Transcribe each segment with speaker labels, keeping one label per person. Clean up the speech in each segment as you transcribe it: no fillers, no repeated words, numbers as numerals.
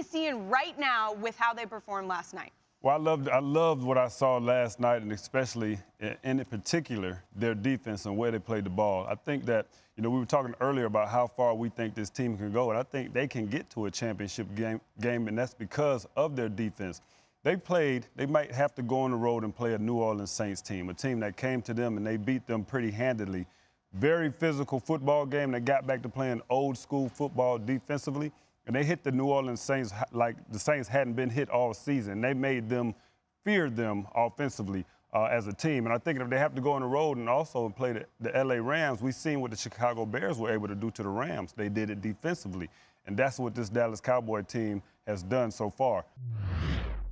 Speaker 1: you seeing right now with how they performed last night?
Speaker 2: Well, I loved what I saw last night, and especially in particular, their defense and where they played the ball. I think that, we were talking earlier about how far we think this team can go, and I think they can get to a championship game, and that's because of their defense. They might have to go on the road and play a New Orleans Saints team, a team that came to them and they beat them pretty handily. Very physical football game. They got back to playing old school football defensively. And they hit the New Orleans Saints like the Saints hadn't been hit all season. They made them fear them offensively as a team. And I think if they have to go on the road and also play the L.A. Rams, we've seen what the Chicago Bears were able to do to the Rams. They did it defensively. And that's what this Dallas Cowboy team has done so far.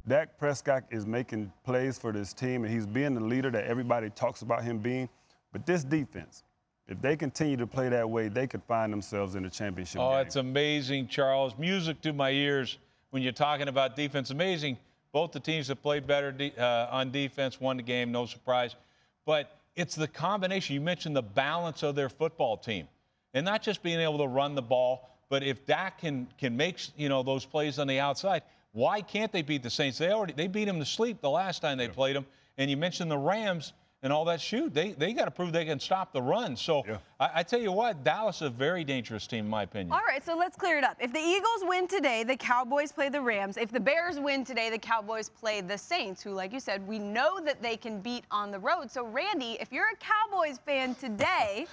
Speaker 2: Dak Prescott is making plays for this team, and he's being the leader that everybody talks about him being. But this defense, if they continue to play that way, they could find themselves in the championship game.
Speaker 3: Oh, it's amazing, Charles. Music to my ears when you're talking about defense. Amazing. Both the teams have played better on defense, won the game, no surprise. But it's the combination. You mentioned the balance of their football team. And not just being able to run the ball, but if Dak can make, those plays on the outside, why can't they beat the Saints? They beat them to sleep the last time they played them. And you mentioned the Rams and all that. Shoot, they got to prove they can stop the run. So I tell you what, Dallas is a very dangerous team, in my opinion.
Speaker 1: All right, so let's clear it up. If the Eagles win today, the Cowboys play the Rams. If the Bears win today, the Cowboys play the Saints, who, like you said, we know that they can beat on the road. So, Randy, if you're a Cowboys fan today,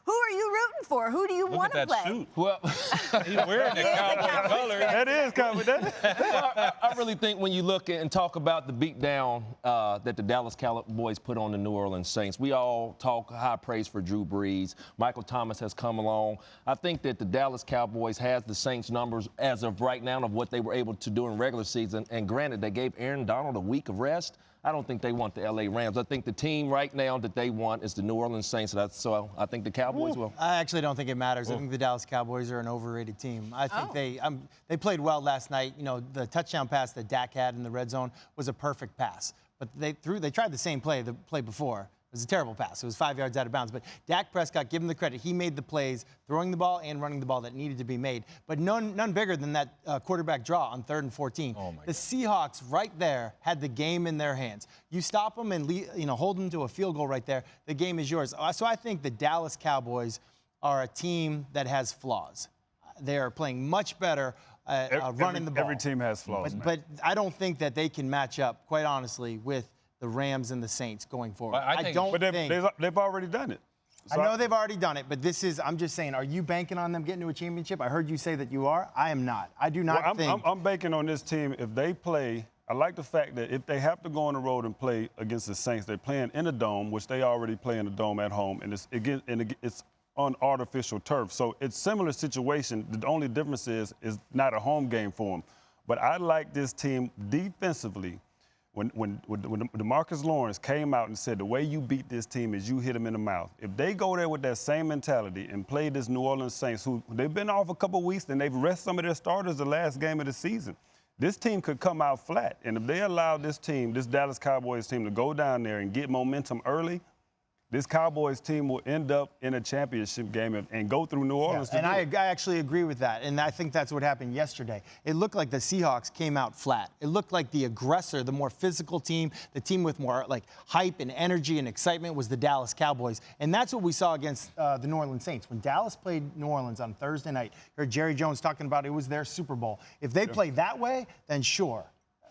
Speaker 1: who are you rooting for? Who do you want to play?
Speaker 3: Suit. Well, he's wearing the Cowboy colors.
Speaker 2: That is Cowboy.
Speaker 4: I really think when you look and talk about the beatdown that the Dallas Cowboys put on the New Orleans Saints, we all talk high praise for Drew Brees. Michael Thomas has come along. I think that the Dallas Cowboys has the Saints numbers as of right now of what they were able to do in regular season. And granted, they gave Aaron Donald a week of rest. I don't think they want the L.A. Rams. I think the team right now that they want is the New Orleans Saints. So I think the Cowboys will.
Speaker 5: I actually don't think it matters. I think the Dallas Cowboys are an overrated team. I think they played well last night. The touchdown pass that Dak had in the red zone was a perfect pass. But they tried the same play the play before. It was a terrible pass. It was 5 yards out of bounds. But Dak Prescott, give him the credit. He made the plays, throwing the ball and running the ball that needed to be made. But none bigger than that quarterback draw on 3rd and 14.
Speaker 3: Oh my
Speaker 5: the Seahawks right there had the game in their hands. You stop them and hold them to a field goal right there, the game is yours. So I think the Dallas Cowboys are a team that has flaws. They are playing much better running the ball.
Speaker 2: Every team has flaws.
Speaker 5: But I don't think that they can match up, quite honestly, with the Rams and the Saints going forward.
Speaker 2: They've already done it.
Speaker 5: So I know they've already done it, but I'm just saying, are you banking on them getting to a championship? I heard you say that you are. I am not. I do not think.
Speaker 2: I'm banking on this team. If they play, I like the fact that if they have to go on the road and play against the Saints, they're playing in a dome, which they already play in a dome at home, and it's on artificial turf. So it's similar situation. The only difference is not a home game for them. But I like this team defensively. When DeMarcus Lawrence came out and said the way you beat this team is you hit them in the mouth. If they go there with that same mentality and play this New Orleans Saints, who they've been off a couple weeks and they've rested some of their starters the last game of the season, this team could come out flat. And if they allow this Dallas Cowboys team, to go down there and get momentum early, this Cowboys team will end up in a championship game and go through New Orleans.
Speaker 5: And I actually agree with that. And I think that's what happened yesterday. It looked like the Seahawks came out flat. It looked like the aggressor, the more physical team, the team with more hype and energy and excitement was the Dallas Cowboys. And that's what we saw against the New Orleans Saints. When Dallas played New Orleans on Thursday night, you heard Jerry Jones talking about it was their Super Bowl. If they play that way, then sure.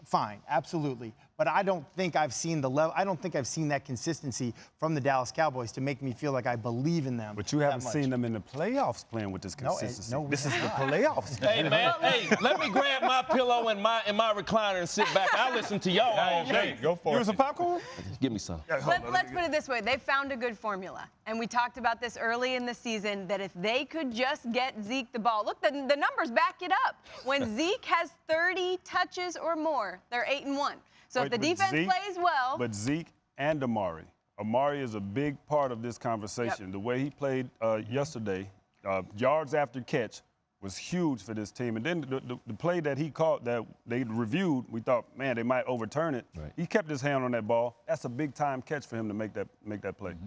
Speaker 5: Fine, absolutely. But I don't think I've seen the level. I don't think I've seen that consistency from the Dallas Cowboys to make me feel like I believe in them.
Speaker 2: But you haven't seen them in the playoffs playing with this consistency.
Speaker 5: No,
Speaker 2: this is the playoffs.
Speaker 4: Hey, man, let me grab my pillow and my recliner and sit back. I'll listen to y'all all day.
Speaker 2: Go for it. You want some popcorn?
Speaker 4: Give me some.
Speaker 1: Let's put it this way. They found a good formula. And we talked about this early in the season, that if they could just get Zeke the ball. Look, the numbers back it up. When Zeke has 30 touches or more, they're 8-1. So if the defense plays well.
Speaker 2: But Zeke and Amari. Amari is a big part of this conversation. The way he played yesterday, yards after catch, was huge for this team. And then the play that he caught that they reviewed, we thought, man, they might overturn it. Right. He kept his hand on that ball. That's a big-time catch for him to make that play.